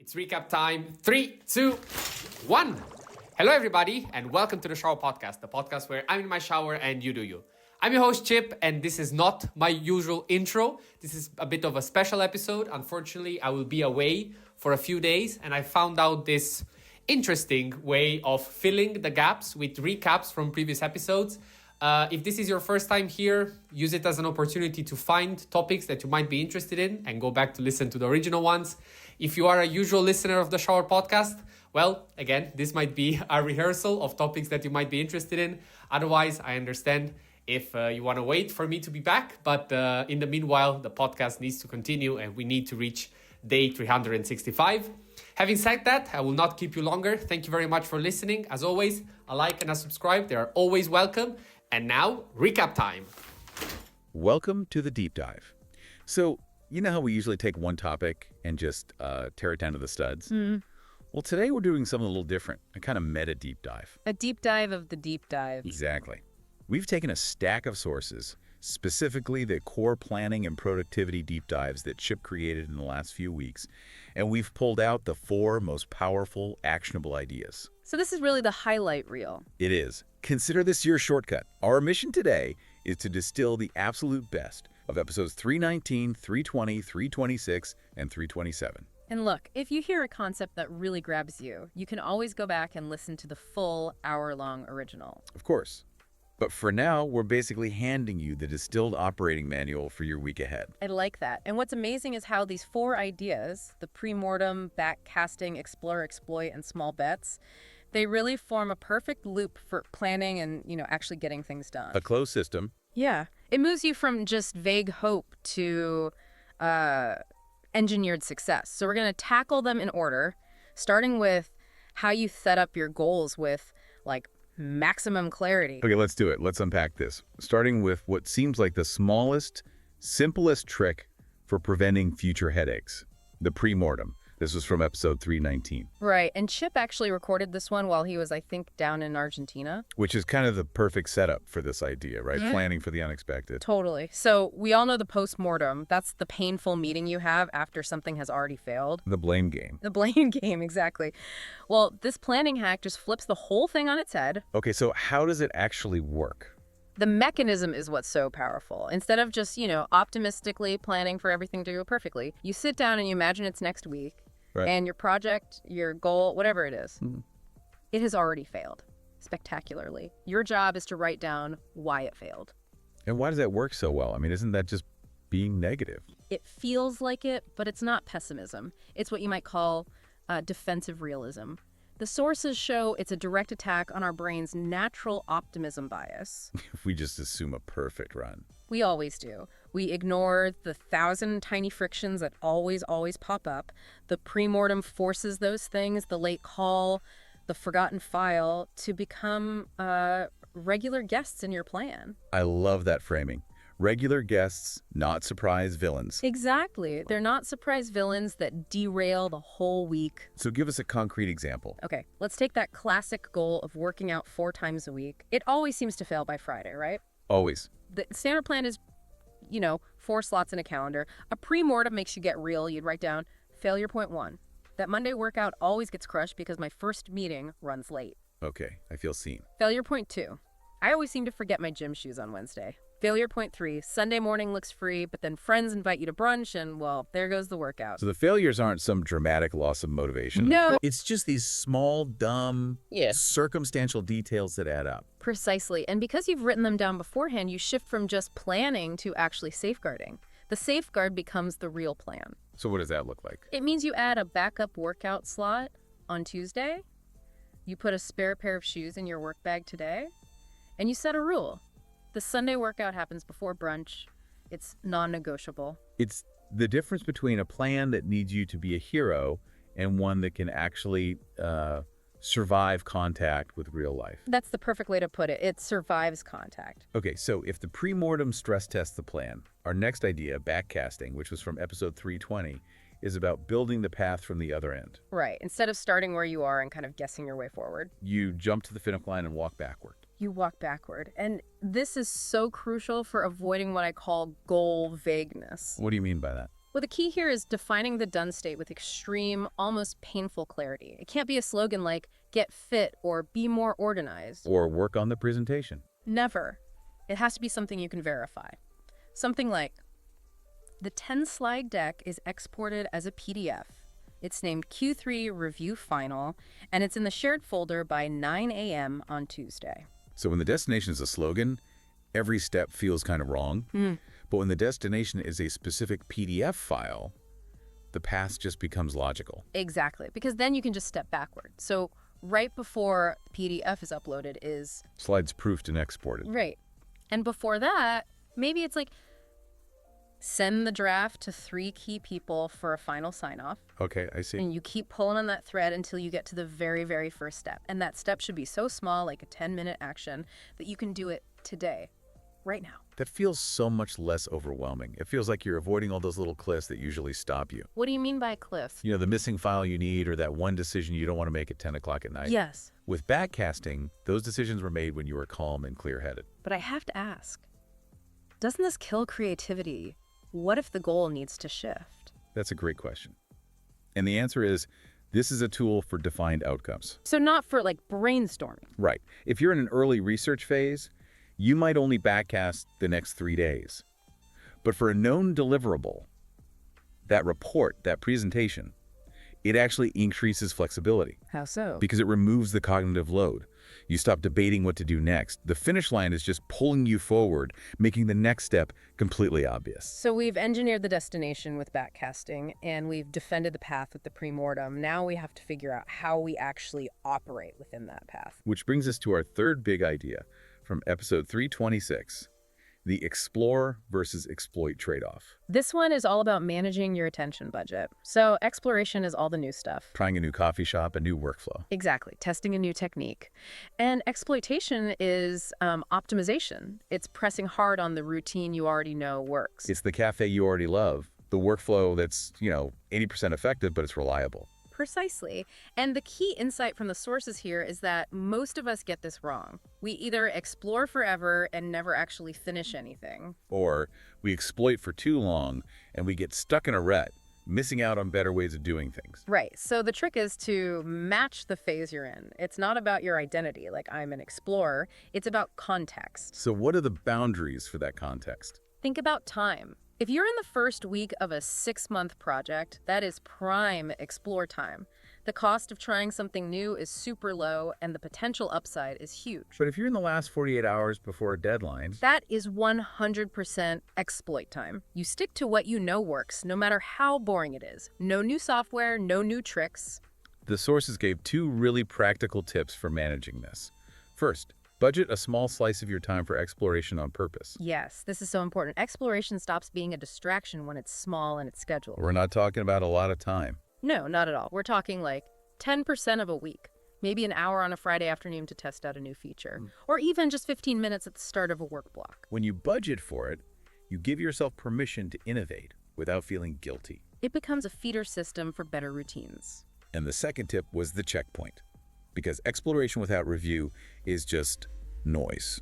It's recap time. 3, 2, 1. Hello, everybody, and welcome to the Shower Podcast, the podcast where I'm in my shower and you do you. I'm your host, Chip, and this is not my usual intro. This is a bit of a special episode. Unfortunately, I will be away for a few days, and I found out this interesting way of filling the gaps with recaps from previous episodes. If this is your first time here, use it as an opportunity to find topics that you might be interested in and go back to listen to the original ones. If you are a usual listener of the Shower Podcast, well, again, this might be a rehearsal of topics that you might be interested in. Otherwise, I understand if you want to wait for me to be back. But in the meanwhile, the podcast needs to continue and we need to reach day 365. Having said that, I will not keep you longer. Thank you very much for listening. As always, a like and a subscribe. They are always welcome. And now, recap time. Welcome to the deep dive. So, you know how we usually take one topic and just tear it down to the studs? Well, today we're doing something a little different, a kind of meta deep dive. A deep dive of the deep dive. Exactly. We've taken a stack of sources, specifically the core planning and productivity deep dives that Chip created in the last few weeks, and we've pulled out the 4 most powerful, actionable ideas. So this is really the highlight reel. It is. Consider this your shortcut. Our mission today is to distill the absolute best of episodes 319, 320, 326, and 327. And look, if you hear a concept that really grabs you, you can always go back and listen to the full hour-long original. Of course. But for now, we're basically handing you the distilled operating manual for your week ahead. I like that. And what's amazing is how these 4 ideas, the premortem, backcasting, explore, exploit, and small bets, they really form a perfect loop for planning and, actually getting things done. A closed system. Yeah. It moves you from just vague hope to engineered success. So we're going to tackle them in order, starting with how you set up your goals with, maximum clarity. Okay, let's do it. Let's unpack this. Starting with what seems like the smallest, simplest trick for preventing future headaches, the premortem. This was from episode 319. Right, and Chip actually recorded this one while he was, I think, down in Argentina. Which is kind of the perfect setup for this idea, right? Yeah. Planning for the unexpected. Totally. So we all know the postmortem. That's the painful meeting you have after something has already failed. The blame game. The blame game, exactly. Well, this planning hack just flips the whole thing on its head. Okay, so how does it actually work? The mechanism is what's so powerful. Instead of just, optimistically planning for everything to go perfectly, you sit down and you imagine it's next week. Right. And your project, your goal, whatever it is, it has already failed spectacularly. Your job is to write down why it failed. And why does that work so well? I mean, isn't that just being negative? It feels like it, but it's not pessimism. It's what you might call defensive realism. The sources show it's a direct attack on our brain's natural optimism bias. If we just assume a perfect run. We always do. We ignore the 1,000 tiny frictions that always pop up. The premortem forces those things, the late call, the forgotten file, to become regular guests in your plan. I love that framing. Regular guests, not surprise villains. Exactly. They're not surprise villains that derail the whole week. So give us a concrete example. Okay, let's take that classic goal of working out 4 times a week. It always seems to fail by Friday, right? Always. The standard plan is, 4 slots in a calendar. A premortem makes you get real. You'd write down failure point 1. That Monday workout always gets crushed because my first meeting runs late. Okay, I feel seen. Failure point 2. I always seem to forget my gym shoes on Wednesday. Failure point 3. Sunday morning looks free, but then friends invite you to brunch and, well, there goes the workout. So the failures aren't some dramatic loss of motivation. No. It's just these small, dumb, circumstantial details that add up. Precisely. And because you've written them down beforehand, you shift from just planning to actually safeguarding. The safeguard becomes the real plan. So what does that look like? It means you add a backup workout slot on Tuesday, you put a spare pair of shoes in your work bag today, and you set a rule. The Sunday workout happens before brunch. It's non-negotiable. It's the difference between a plan that needs you to be a hero and one that can actually survive contact with real life. That's the perfect way to put it. It survives contact. Okay, so if the premortem stress tests the plan, our next idea, backcasting, which was from episode 320, is about building the path from the other end. Right. Instead of starting where you are and kind of guessing your way forward. You jump to the finish line and walk backward. You walk backward. And this is so crucial for avoiding what I call goal vagueness. What do you mean by that? Well, the key here is defining the done state with extreme, almost painful clarity. It can't be a slogan like, get fit or be more organized. Or work on the presentation. Never. It has to be something you can verify. Something like, the 10-slide deck is exported as a PDF. It's named Q3 Review Final, and it's in the shared folder by 9 a.m. on Tuesday. So when the destination is a slogan, every step feels kind of wrong. But when the destination is a specific PDF file, the path just becomes logical. Exactly, because then you can just step backward. So right before PDF is uploaded is... Slides proofed and exported. Right. And before that, maybe it's like, send the draft to 3 key people for a final sign-off. Okay, I see. And you keep pulling on that thread until you get to the very, very first step. And that step should be so small, like a 10-minute action, that you can do it today, right now. That feels so much less overwhelming. It feels like you're avoiding all those little cliffs that usually stop you. What do you mean by cliff? You know, the missing file you need or that one decision you don't want to make at 10 o'clock at night. Yes. With backcasting, those decisions were made when you were calm and clear-headed. But I have to ask, doesn't this kill creativity? What if the goal needs to shift? That's a great question. And the answer is, this is a tool for defined outcomes. So not for like brainstorming. Right. If you're in an early research phase, you might only backcast the next 3 days. But for a known deliverable, that report, that presentation, it actually increases flexibility. How so? Because it removes the cognitive load. You stop debating what to do next. The finish line is just pulling you forward, making the next step completely obvious. So we've engineered the destination with backcasting, and we've defended the path with the premortem. Now we have to figure out how we actually operate within that path. Which brings us to our third big idea from episode 326, the explore versus exploit trade-off. This one is all about managing your attention budget. So exploration is all the new stuff. Trying a new coffee shop, a new workflow. Exactly. Testing a new technique. And exploitation is optimization. It's pressing hard on the routine you already know works. It's the cafe you already love, the workflow that's, 80% effective, but it's reliable. Precisely. And the key insight from the sources here is that most of us get this wrong. We either explore forever and never actually finish anything. Or we exploit for too long and we get stuck in a rut, missing out on better ways of doing things. Right. So the trick is to match the phase you're in. It's not about your identity, like I'm an explorer. It's about context. So what are the boundaries for that context? Think about time. If you're in the first week of a 6-month project, that is prime explore time. The cost of trying something new is super low and the potential upside is huge. But if you're in the last 48 hours before a deadline, that is 100% exploit time. You stick to what you know works, no matter how boring it is. No new software, no new tricks. The sources gave 2 really practical tips for managing this. First, budget a small slice of your time for exploration on purpose. Yes, this is so important. Exploration stops being a distraction when it's small and it's scheduled. We're not talking about a lot of time. No, not at all. We're talking like 10% of a week. Maybe an hour on a Friday afternoon to test out a new feature. Or even just 15 minutes at the start of a work block. When you budget for it, you give yourself permission to innovate without feeling guilty. It becomes a feeder system for better routines. And the second tip was the checkpoint. Because exploration without review is just noise.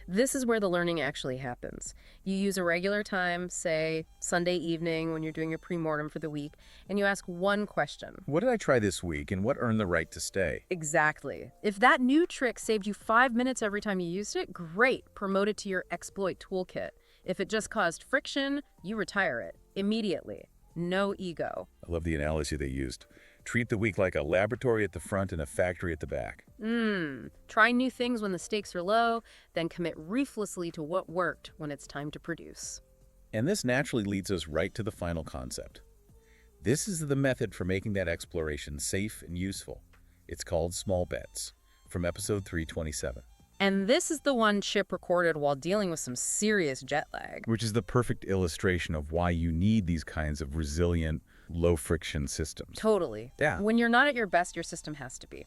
This is where the learning actually happens. You use a regular time, say Sunday evening when you're doing your premortem for the week, and you ask one question. What did I try this week and what earned the right to stay? Exactly. If that new trick saved you 5 minutes every time you used it, great, promote it to your exploit toolkit. If it just caused friction, you retire it immediately. No ego. I love the analogy they used. Treat the week like a laboratory at the front and a factory at the back. Try new things when the stakes are low, then commit ruthlessly to what worked when it's time to produce. And this naturally leads us right to the final concept. This is the method for making that exploration safe and useful. It's called small bets, from episode 327. And this is the one Chip recorded while dealing with some serious jet lag. Which is the perfect illustration of why you need these kinds of resilient, low-friction systems. Totally. Yeah. When you're not at your best, your system has to be.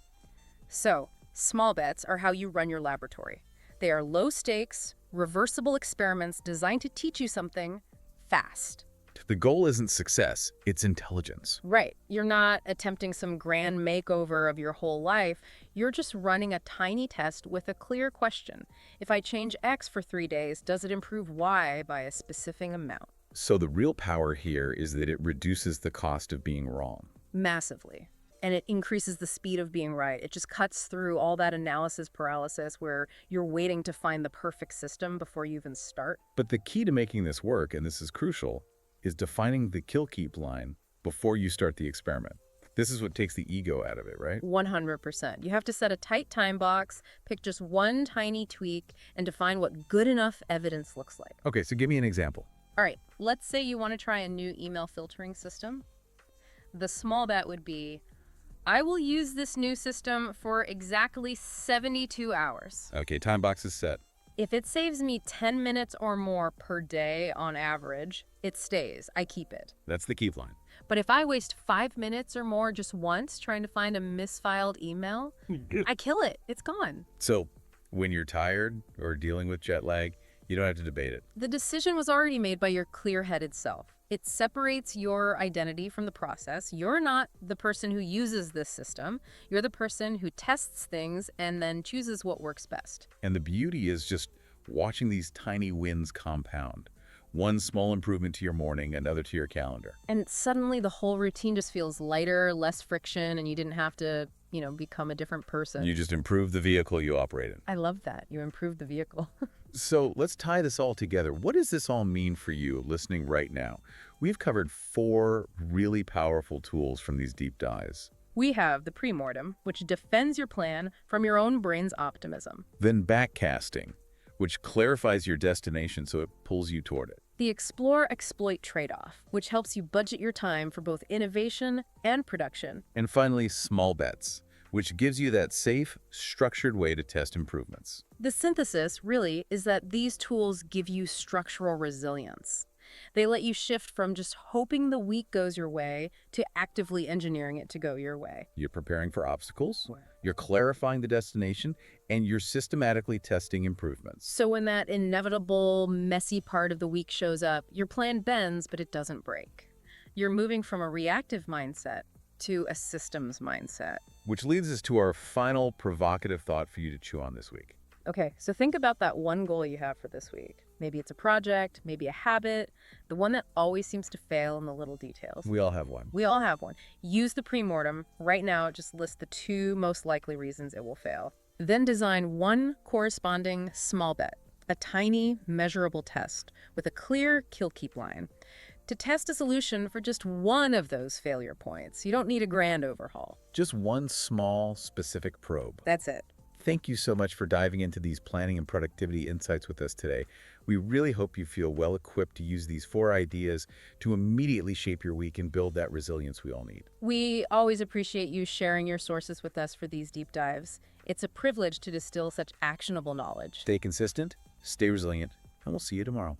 So, small bets are how you run your laboratory. They are low-stakes, reversible experiments designed to teach you something fast. The goal isn't success, it's intelligence. Right. You're not attempting some grand makeover of your whole life. You're just running a tiny test with a clear question. If I change X for 3 days, does it improve Y by a specific amount? So the real power here is that it reduces the cost of being wrong. Massively. And it increases the speed of being right. It just cuts through all that analysis paralysis where you're waiting to find the perfect system before you even start. But the key to making this work, and this is crucial, is defining the kill-keep line before you start the experiment. This is what takes the ego out of it, right? 100%. You have to set a tight time box, pick just one tiny tweak, and define what good enough evidence looks like. Okay, so give me an example. All right, let's say you want to try a new email filtering system. The small bet would be, I will use this new system for exactly 72 hours. Okay, time box is set. If it saves me 10 minutes or more per day on average, it stays. I keep it. That's the keep line. But if I waste 5 minutes or more just once trying to find a misfiled email, I kill it. It's gone. So when you're tired or dealing with jet lag, you don't have to debate it. The decision was already made by your clear-headed self. It separates your identity from the process. You're not the person who uses this system. You're the person who tests things and then chooses what works best. And the beauty is just watching these tiny wins compound. One small improvement to your morning, another to your calendar. And suddenly the whole routine just feels lighter, less friction, and you didn't have to, become a different person. You just improve the vehicle you operate in. I love that. You improved the vehicle. So let's tie this all together. What does this all mean for you listening right now? We've covered 4 really powerful tools from these deep dives. We have the Premortem, which defends your plan from your own brain's optimism. Then Backcasting, which clarifies your destination so it pulls you toward it. The Explore-Exploit trade-off, which helps you budget your time for both innovation and production. And finally, Small Bets, which gives you that safe, structured way to test improvements. The synthesis, really, is that these tools give you structural resilience. They let you shift from just hoping the week goes your way to actively engineering it to go your way. You're preparing for obstacles, you're clarifying the destination, and you're systematically testing improvements. So when that inevitable, messy part of the week shows up, your plan bends, but it doesn't break. You're moving from a reactive mindset to a systems mindset. Which leads us to our final provocative thought for you to chew on this week. Okay, so think about that one goal you have for this week. Maybe it's a project, maybe a habit, the one that always seems to fail in the little details. We all have one. We all have one. Use the Premortem. Right now, just list the 2 most likely reasons it will fail. Then design one corresponding small bet, a tiny, measurable test with a clear kill-keep line to test a solution for just one of those failure points. You don't need a grand overhaul. Just one small, specific probe. That's it. Thank you so much for diving into these planning and productivity insights with us today. We really hope you feel well equipped to use these 4 ideas to immediately shape your week and build that resilience we all need. We always appreciate you sharing your sources with us for these deep dives. It's a privilege to distill such actionable knowledge. Stay consistent, stay resilient, and we'll see you tomorrow.